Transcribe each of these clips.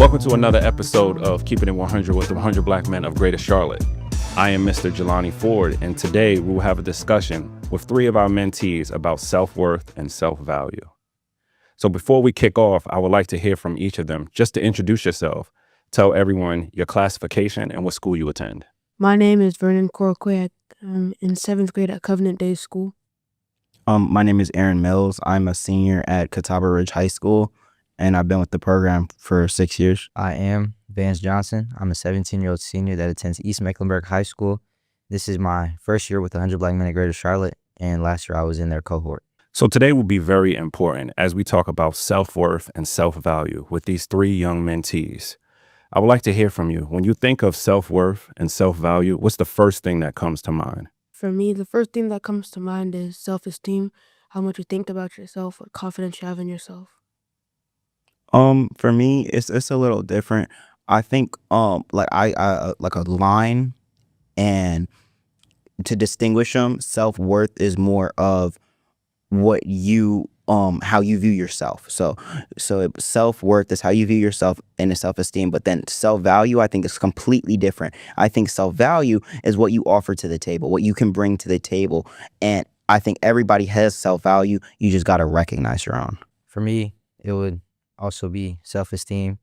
Welcome to another episode of Keeping It 100 with the 100 Black Men of Greater Charlotte. I am Mr. Jelani Ford, and today we will have a discussion with three of our mentees about self-worth and self-value. So before we kick off, I would like to hear from each of them. Just to introduce yourself, tell everyone your classification and what school you attend. My name is Vernon Corquaye. I'm in 7th grade at Covenant Day School. My name is Aaron Mills. I'm a senior at Catawba Ridge High School, and I've been with the program for 6 years. I am Vance Johnson. I'm a 17-year-old senior that attends East Mecklenburg High School. This is my first year with the 100 Black Men of Greater Charlotte, and last year I was in their cohort. So today will be very important as we talk about self-worth and self-value with these three young mentees. I would like to hear from you. When you think of self-worth and self-value, what's the first thing that comes to mind? For me, the first thing that comes to mind is self-esteem, how much you think about yourself, what confidence you have in yourself. For me, it's a little different. I think like I like a line, and to distinguish them, self-worth is more of what you how you view yourself. So self-worth is how you view yourself and the self-esteem, but then self-value I think is completely different. I think self-value is what you offer to the table, what you can bring to the table, and I think everybody has self-value. You just got to recognize your own. For me, it would also be self-esteem,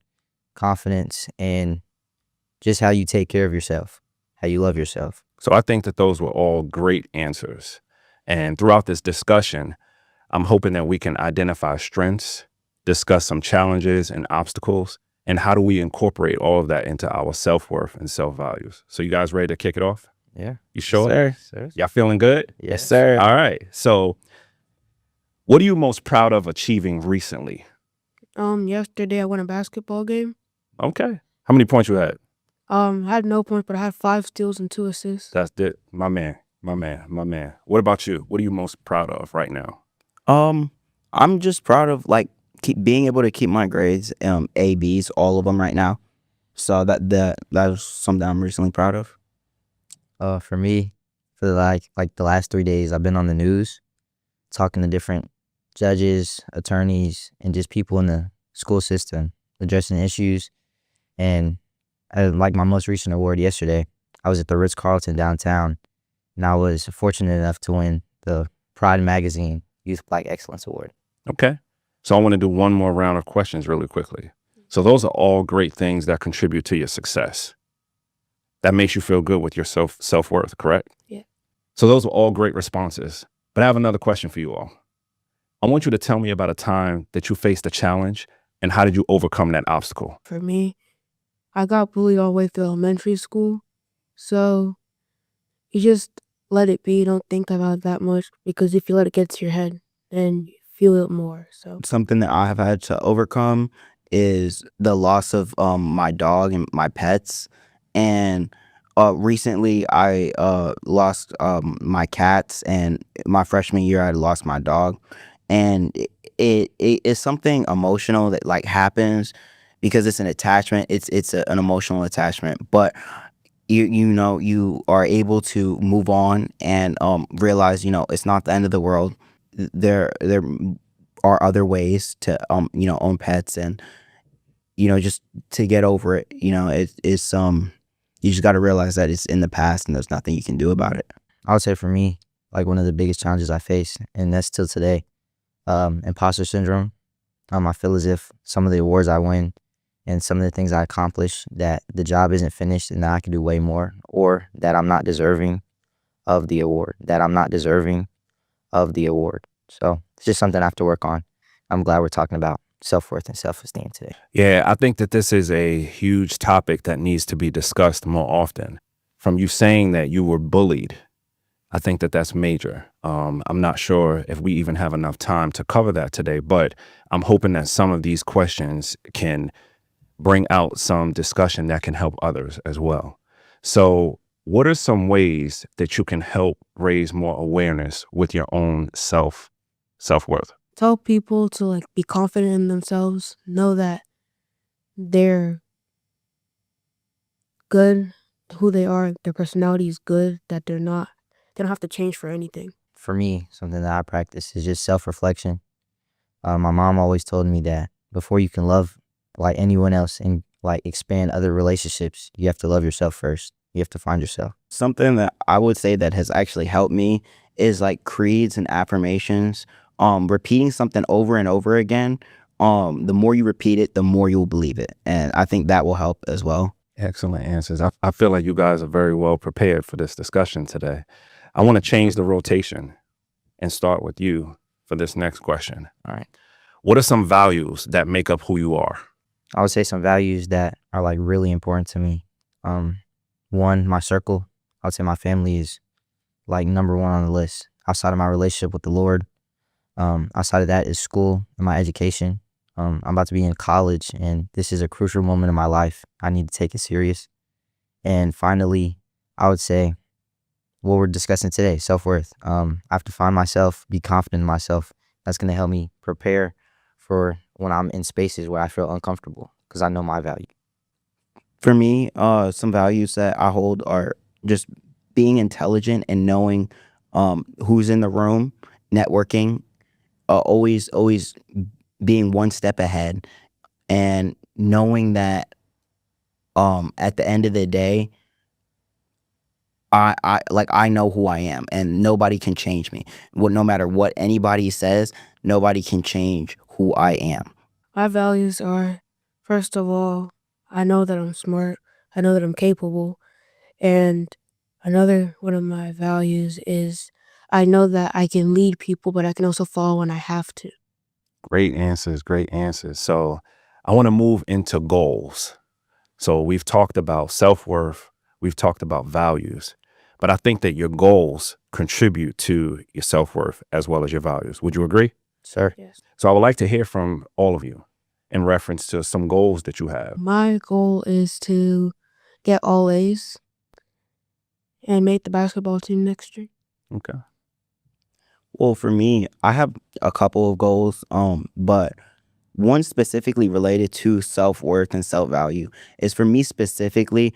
confidence, and just how you take care of yourself, how you love yourself. So I think that those were all great answers. And throughout this discussion, I'm hoping that we can identify strengths, discuss some challenges and obstacles, and how do we incorporate all of that into our self-worth and self-values. So you guys ready to kick it off? Yeah. You sure? Yes, Sir. Y'all feeling good? Yes, sir. All right. So what are you most proud of achieving recently? Yesterday I won a basketball game. Okay. How many points you had? I had no points, but I had 5 steals and 2 assists. That's it. My man. What about you? What are you most proud of right now? I'm just proud of being able to keep my grades, A, B's, all of them right now. So that was something I'm recently proud of. For me, for the last 3 days, I've been on the news talking to different judges, attorneys, and just people in the school system addressing issues. And like my most recent award yesterday, I was at the Ritz-Carlton downtown, and I was fortunate enough to win the Pride Magazine Youth Black Excellence Award. Okay. So I want to do one more round of questions really quickly. So those are all great things that contribute to your success. That makes you feel good with your self-worth, correct? Yeah. So those are all great responses. But I have another question for you all. I want you to tell me about a time that you faced a challenge and how did you overcome that obstacle? For me, I got bullied all the way through elementary school. So you just let it be. Don't think about it that much, because if you let it get to your head, then you feel it more. So Something that I have had to overcome is the loss of my dog and my pets. And recently I lost my cats, and my freshman year I lost my dog. And it is something emotional that happens because it's an attachment. It's an emotional attachment, but you are able to move on and realize it's not the end of the world. There are other ways to own pets, and just to get over it. It's you just got to realize that it's in the past and there's nothing you can do about it. I would say for me, one of the biggest challenges I face, and that's still today, imposter syndrome. I feel as if some of the awards I win and some of the things I accomplish, that the job isn't finished and that I can do way more, or that I'm not deserving of the award, So it's just something I have to work on. I'm glad we're talking about self-worth and self-esteem today. Yeah, I think that this is a huge topic that needs to be discussed more often. From you saying that you were bullied, I think that that's major. I'm not sure if we even have enough time to cover that today, but I'm hoping that some of these questions can bring out some discussion that can help others as well. So what are some ways that you can help raise more awareness with your own self-worth? tell people to be confident in themselves, know that they're good, who they are, their personality is good, that they don't have to change for anything. For me, something that I practice is just self-reflection. My mom always told me that before you can love like anyone else and like expand other relationships, you have to love yourself first. You have to find yourself. Something that I would say that has actually helped me is like creeds and affirmations. Repeating something over and over again. The more you repeat it, the more you'll believe it, and I think that will help as well. Excellent answers. I feel like you guys are very well prepared for this discussion today. I want to change the rotation and start with you for this next question. All right. What are some values that make up who you are? I would say some values that are like really important to me. One, my circle. I would say my family is like number one on the list. Outside of my relationship with the Lord, outside of that is school and my education. I'm about to be in college, and this is a crucial moment in my life. I need to take it serious. And finally, I would say what we're discussing today, self-worth. I have to find myself, be confident in myself. That's going to help me prepare for when I'm in spaces where I feel uncomfortable because I know my value. For me, some values that I hold are just being intelligent and knowing who's in the room, networking, always being one step ahead, and knowing that at the end of the day, I know who I am and nobody can change me. No matter what anybody says, nobody can change who I am. My values are, first of all, I know that I'm smart. I know that I'm capable. And another one of my values is I know that I can lead people, but I can also follow when I have to. Great answers, great answers. So I want to move into goals. So we've talked about self-worth, we've talked about values, but I think that your goals contribute to your self-worth as well as your values. Would you agree? Sir? Yes. So I would like to hear from all of you in reference to some goals that you have. My goal is to get all A's and make the basketball team next year. Okay. Well, for me, I have a couple of goals, but one specifically related to self-worth and self-value is, for me specifically,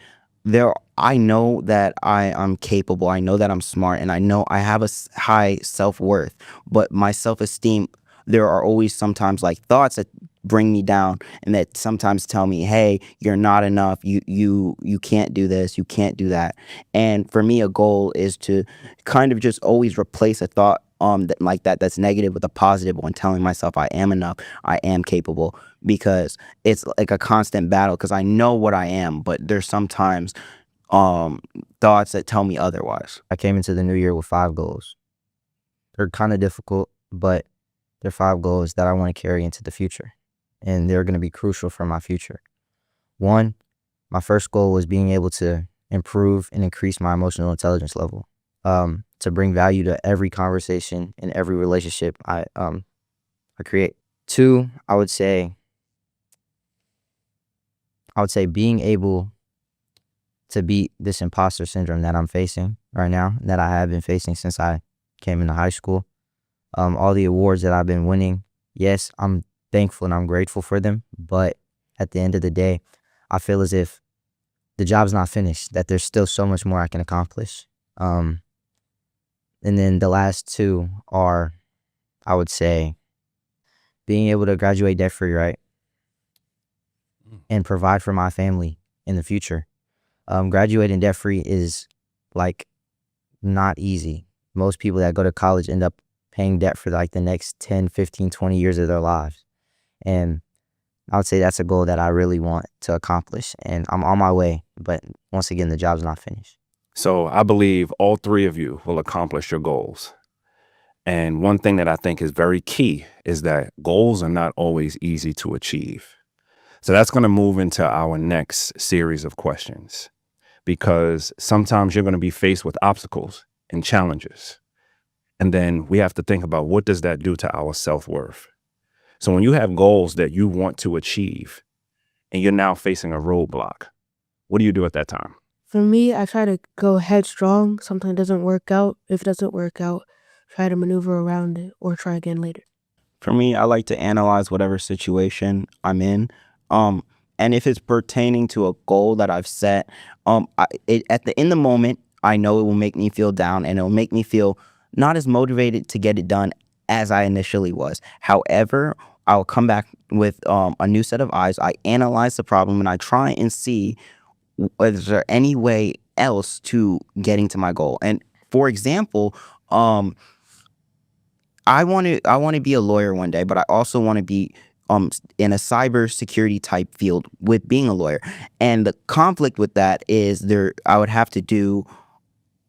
I know that I am capable, I know that I'm smart, and I know I have a high self-worth, but my self-esteem, there are always sometimes like thoughts that bring me down and that sometimes tell me, hey, you're not enough, you can't do this, you can't do that. And for me, a goal is to kind of just always replace a thought that's negative with a positive one, telling myself I am enough, I am capable, because it's like a constant battle because I know what I am, but there's sometimes thoughts that tell me otherwise. I came into the new year with 5 goals. They're kind of difficult, but they're 5 goals that I want to carry into the future, and they're going to be crucial for my future. One, my first goal was being able to improve and increase my emotional intelligence level, to bring value to every conversation and every relationship I create. 2, I would say being able to beat this imposter syndrome that I'm facing right now, that I have been facing since I came into high school. All the awards that I've been winning, yes, I'm thankful and I'm grateful for them, but at the end of the day, I feel as if the job's not finished, that there's still so much more I can accomplish. And then the last 2 are, I would say, being able to graduate debt-free, right? And provide for my family in the future. Graduating debt-free is like not easy. Most people that go to college end up paying debt for like the next 10, 15, 20 years of their lives. And I would say that's a goal that I really want to accomplish. And I'm on my way. But once again, the job's not finished. So I believe all 3 of you will accomplish your goals. And one thing that I think is very key is that goals are not always easy to achieve. So that's going to move into our next series of questions, because sometimes you're going to be faced with obstacles and challenges. And then we have to think about, what does that do to our self-worth? So when you have goals that you want to achieve and you're now facing a roadblock, what do you do at that time? For me, I try to go headstrong. Something doesn't work out. If it doesn't work out, try to maneuver around it or try again later. For me, I like to analyze whatever situation I'm in. And if it's pertaining to a goal that I've set, in the moment, I know it will make me feel down and it'll make me feel not as motivated to get it done as I initially was. However, I'll come back with a new set of eyes. I analyze the problem and I try and see is there any way else to getting to my goal. And for example, I want to be a lawyer one day, but I also want to be in a cybersecurity type field with being a lawyer. And the conflict with that is I would have to do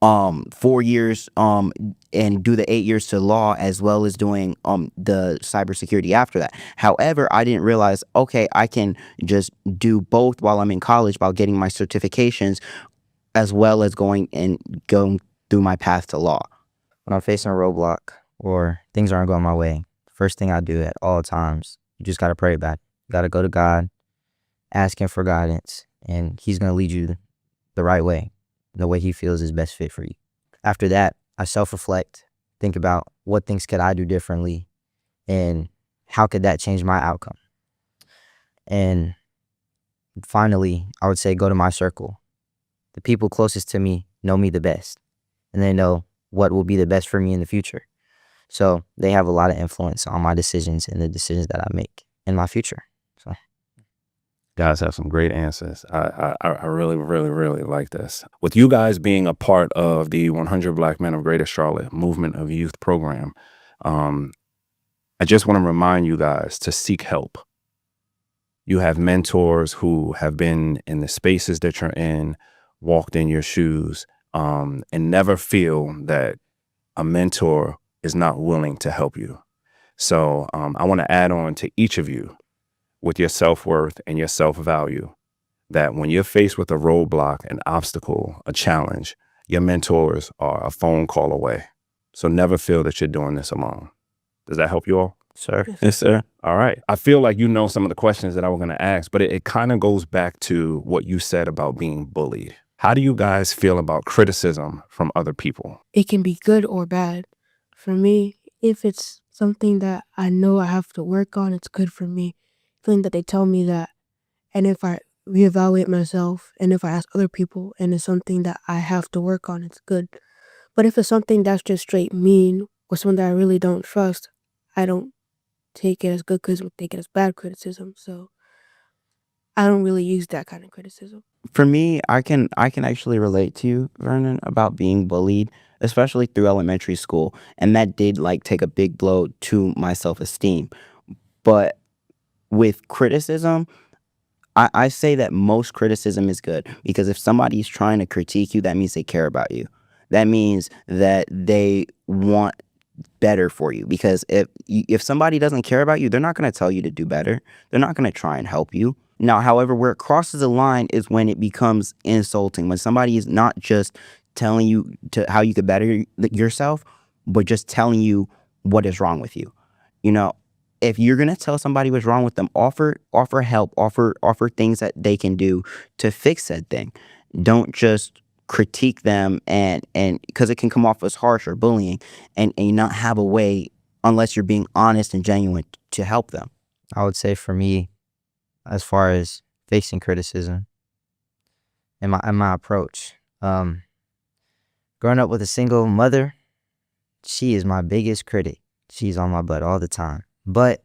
4 years and do the 8 years to law as well as doing the cybersecurity after that. However, I didn't realize, okay, I can just do both while I'm in college while getting my certifications as well as going through my path to law. When I'm facing a roadblock or things aren't going my way, first thing I do at all times, you just got to pray about it. You got to go to God, ask him for guidance, and he's going to lead you the right way, the way he feels is best fit for you. After that, I self-reflect, think about what things could I do differently and how could that change my outcome. And finally, I would say go to my circle. The people closest to me know me the best, and they know what will be the best for me in the future. So they have a lot of influence on my decisions and the decisions that I make in my future. So Guys have some great answers. I really, really, really like this. With you guys being a part of the 100 Black Men of Greater Charlotte Movement of Youth program, I just want to remind you guys to seek help. You have mentors who have been in the spaces that you're in, walked in your shoes, and never feel that a mentor is not willing to help you. So I want to add on to each of you with your self-worth and your self-value, that when you're faced with a roadblock, an obstacle, a challenge, your mentors are a phone call away. So never feel that you're doing this alone. Does that help you all? sir, Yes, sir. All right. I feel like you know some of the questions that I was going to ask, but it kind of goes back to what you said about being bullied. How do you guys feel about criticism from other people? It can be good or bad. For me, if it's something that I know I have to work on, it's good for me. Feeling that they tell me that, and if I reevaluate myself, and if I ask other people, and it's something that I have to work on, it's good. But if it's something that's just straight mean, or something that I really don't trust, I don't take it as good criticism, I take it as bad criticism. So I don't really use that kind of criticism. For me, I can actually relate to you, Vernon, about being bullied, especially through elementary school, and that did take a big blow to my self-esteem. But with criticism, I say that most criticism is good, because if somebody's trying to critique you, that means they care about you. That means that they want better for you, because if somebody doesn't care about you, they're not going to tell you to do better. They're not going to try and help you. Now, however, where it crosses the line is when it becomes insulting, when somebody is not just telling you how you could better yourself, but just telling you what is wrong with you. If you're going to tell somebody what's wrong with them, offer help, offer things that they can do to fix said thing. Don't just critique them, and because it can come off as harsh or bullying, and not have a way, unless you're being honest and genuine, to help them. I would say for me, as far as facing criticism and my approach, growing up with a single mother, she is my biggest critic. She's on my butt all the time. But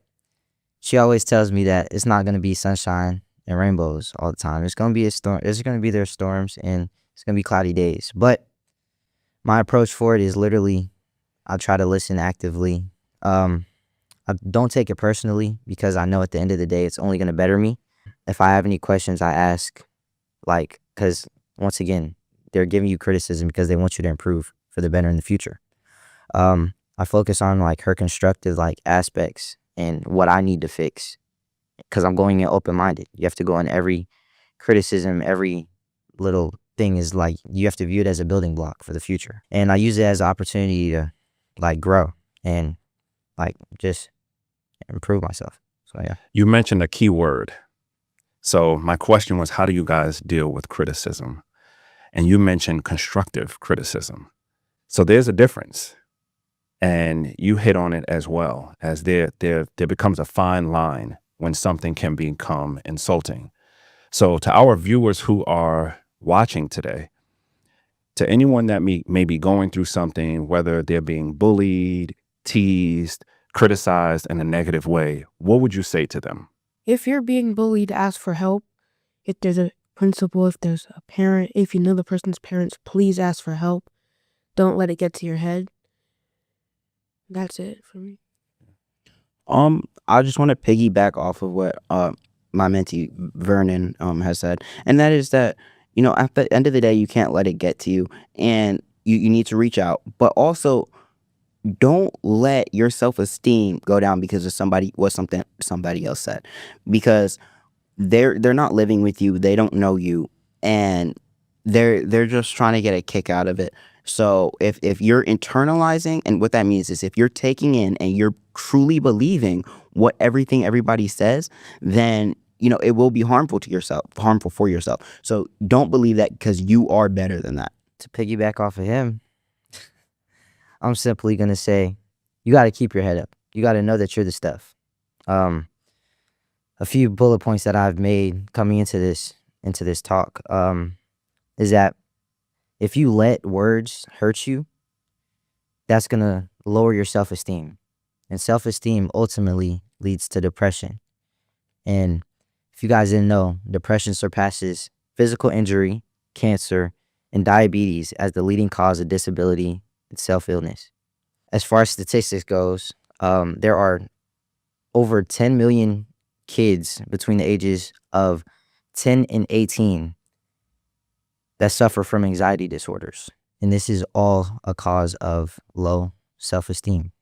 she always tells me that it's not going to be sunshine and rainbows all the time. It's going to be a storm. There's going to be storms, and it's going to be cloudy days. But my approach for it is literally, I try to listen actively. I don't take it personally, because I know at the end of the day, it's only going to better me. If I have any questions, I ask, because once again, they're giving you criticism because they want you to improve for the better in the future. I focus on her constructive aspects and what I need to fix, because I'm going in open-minded. You have to go in every criticism, every little thing is you have to view it as a building block for the future. And I use it as an opportunity to grow and just improve myself. So yeah. You mentioned a key word. So my question was, how do you guys deal with criticism? And you mentioned constructive criticism. So there's a difference. And you hit on it as well, as there becomes a fine line when something can become insulting. So to our viewers who are watching today, to anyone that may be going through something, whether they're being bullied, teased, criticized in a negative way, what would you say to them? If you're being bullied, ask for help. If there's a principal, if there's a parent, if you know the person's parents, please ask for help. Don't let it get to your head. That's it for me. I just want to piggyback off of what my mentee Vernon has said, and that is that, you know, at the end of the day, you can't let it get to you, and you need to reach out, but also don't let your self-esteem go down because of something somebody else said, because they're not living with you, they don't know you, and they're just trying to get a kick out of it. So if you're internalizing, and what that means is if you're taking in and you're truly believing what everybody says, then you know it will be harmful for yourself. So don't believe that, because you are better than that. To piggyback off of him, I'm simply gonna say, you got to keep your head up. You got to know that you're the stuff. A few bullet points that I've made coming into this talk is that if you let words hurt you, that's gonna lower your self-esteem, and self-esteem ultimately leads to depression. And if you guys didn't know, depression surpasses physical injury, cancer, and diabetes as the leading cause of disability and self-illness. As far as statistics goes, there are over 10 million kids between the ages of 10 and 18 that suffer from anxiety disorders. And this is all a cause of low self-esteem.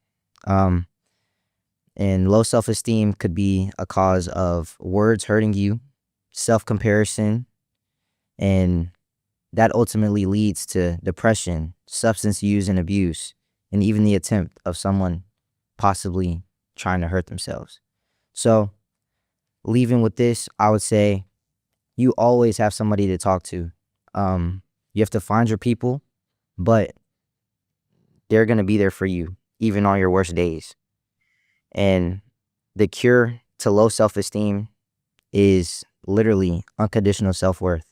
And low self-esteem could be a cause of words hurting you, self-comparison, and that ultimately leads to depression, substance use and abuse, and even the attempt of someone possibly trying to hurt themselves. So, leaving with this, I would say you always have somebody to talk to. You have to find your people, but they're going to be there for you, even on your worst days. And the cure to low self-esteem is literally unconditional self-worth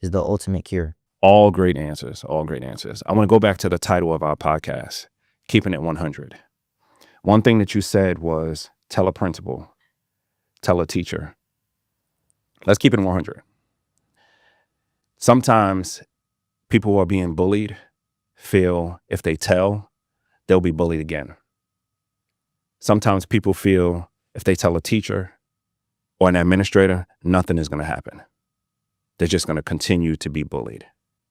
is the ultimate cure. All great answers. All great answers. I want to go back to the title of our podcast, Keeping It 100. One thing that you said was tell a principal, tell a teacher. Let's keep it 100. Sometimes people who are being bullied feel if they tell, they'll be bullied again. Sometimes people feel if they tell a teacher or an administrator, nothing is going to happen. They're just going to continue to be bullied.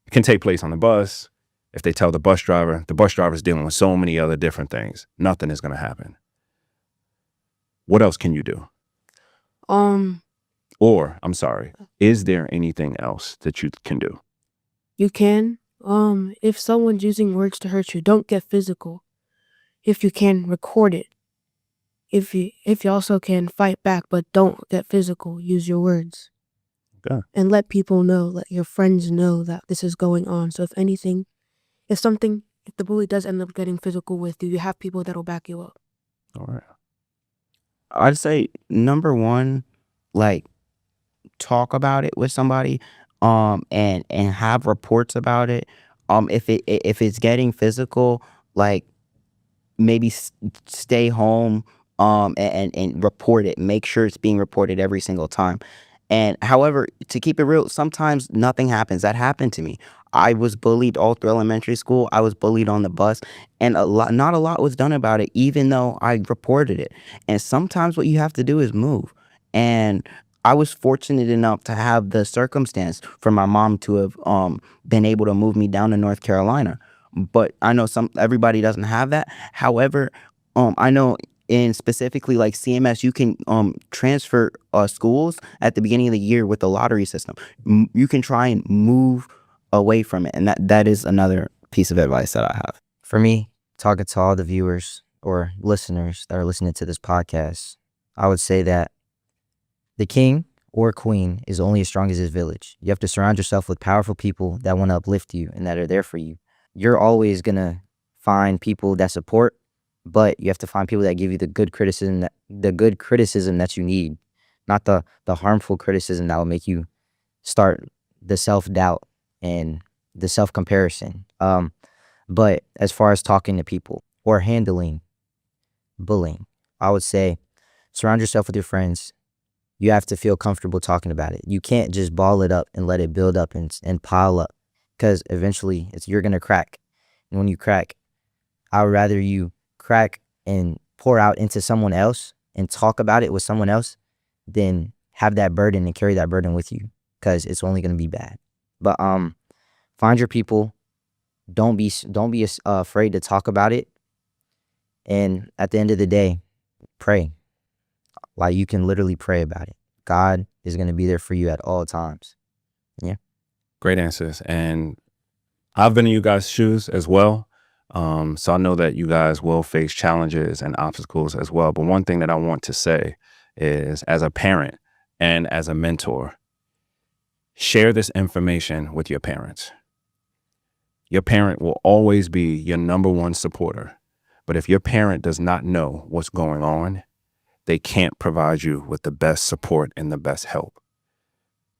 It can take place on the bus. If they tell the bus driver is dealing with so many other different things. Nothing is going to happen. What else can you do? Or, I'm sorry, is there anything else that you can do? You can. If someone's using words to hurt you, don't get physical. If you can, record it. If you also can, fight back, but don't get physical. Use your words. Okay. And let people know, let your friends know that this is going on. So if the bully does end up getting physical with you, you have people that'll back you up. All right. I'd say number one, like, talk about it with somebody, and have reports about it. If it's getting physical, like, maybe stay home, and report it. Make sure it's being reported every single time. And however, to keep it real, sometimes nothing happens. That happened to me. I was bullied all through elementary school. I was bullied on the bus, and not a lot was done about it, even though I reported it. And sometimes what you have to do is move. And I was fortunate enough to have the circumstance for my mom to have been able to move me down to North Carolina. But I know everybody doesn't have that. However, I know in specifically like CMS, you can transfer schools at the beginning of the year with the lottery system. You can try and move away from it, and that is another piece of advice that I have. For me, talking to all the viewers or listeners that are listening to this podcast, I would say that the king or queen is only as strong as his village. You have to surround yourself with powerful people that want to uplift you and that are there for you. You're always going to find people that support, but you have to find people that give you the good criticism that you need, not the harmful criticism that will make you start the self-doubt and the self-comparison. But as far as talking to people or handling bullying, I would say surround yourself with your friends. You have to feel comfortable talking about it. You can't just ball it up and let it build up and pile up, because eventually you're going to crack. And when you crack, I would rather you crack and pour out into someone else and talk about it with someone else than have that burden and carry that burden with you, because it's only going to be bad. But find your people. Don't be afraid to talk about it. And at the end of the day, pray. Like, you can literally pray about it. God is going to be there for you at all times. Yeah. Great answers. And I've been in you guys' shoes as well. So I know that you guys will face challenges and obstacles as well. But one thing that I want to say is, as a parent and as a mentor, share this information with your parents. Your parent will always be your number one supporter. But if your parent does not know what's going on, they can't provide you with the best support and the best help.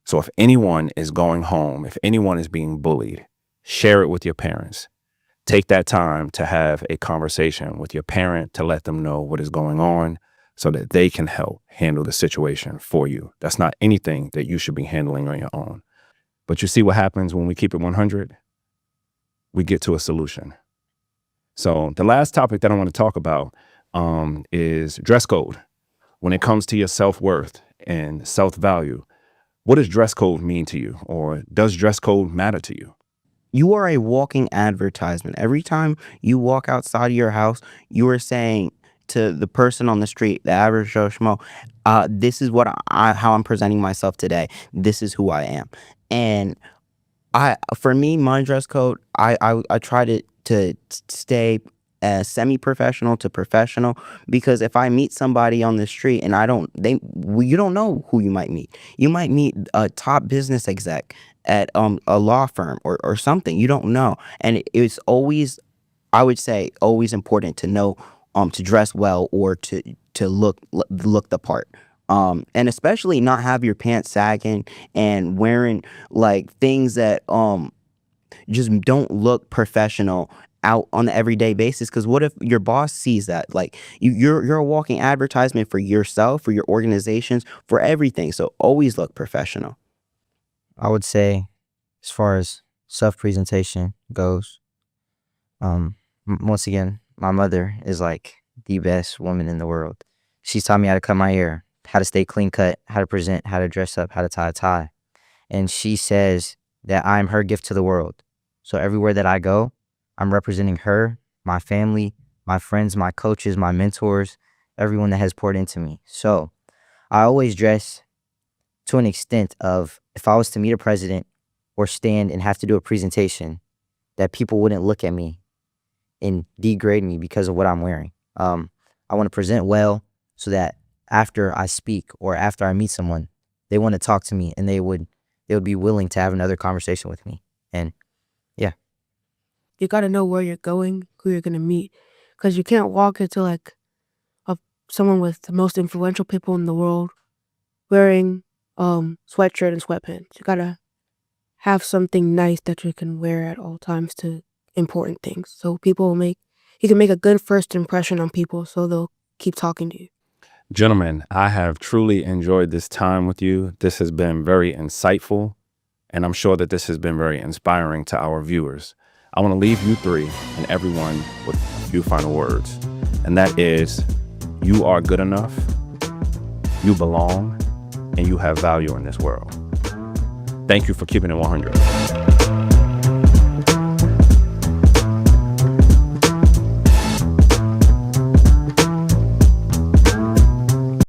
So if anyone is going home, if anyone is being bullied, share it with your parents. Take that time to have a conversation with your parent to let them know what is going on so that they can help handle the situation for you. That's not anything that you should be handling on your own. But you see what happens when we keep it 100? We get to a solution. So the last topic that I want to talk about is dress code. When it comes to your self-worth and self-value, what does dress code mean to you? Or does dress code matter to you? You are a walking advertisement. Every time you walk outside of your house, you are saying to the person on the street, the average Joe Schmo, this is how I'm presenting myself today. This is who I am. And for me, my dress code, I try to stay semi-professional to professional, because if I meet somebody on the street and you don't know who you might meet. You might meet a top business exec at a law firm or something. You don't know. And it's always, I would say, always important to know to dress well or to look the part. And especially not have your pants sagging and wearing like things that just don't look professional out on an everyday basis. Because what if your boss sees that? Like, you're a walking advertisement for yourself, for your organizations, for everything. So always look professional. I would say, as far as self-presentation goes, once again, my mother is like the best woman in the world. She's taught me how to cut my hair, how to stay clean cut, how to present, how to dress up, how to tie a tie. And she says that I'm her gift to the world. So everywhere that I go, I'm representing her, my family, my friends, my coaches, my mentors, everyone that has poured into me. So I always dress to an extent of, if I was to meet a president or stand and have to do a presentation, that people wouldn't look at me and degrade me because of what I'm wearing. I want to present well so that after I speak or after I meet someone, they want to talk to me and they would be willing to have another conversation with me. And yeah. You gotta know where you're going, who you're gonna meet, because you can't walk into like someone with the most influential people in the world wearing sweatshirt and sweatpants. You gotta have something nice that you can wear at all times to important things. So you can make a good first impression on people, so they'll keep talking to you. Gentlemen, I have truly enjoyed this time with you. This has been very insightful, and I'm sure that this has been very inspiring to our viewers. I want to leave you three and everyone with a few final words, and that is, you are good enough, you belong, and you have value in this world. Thank you for keeping it 100.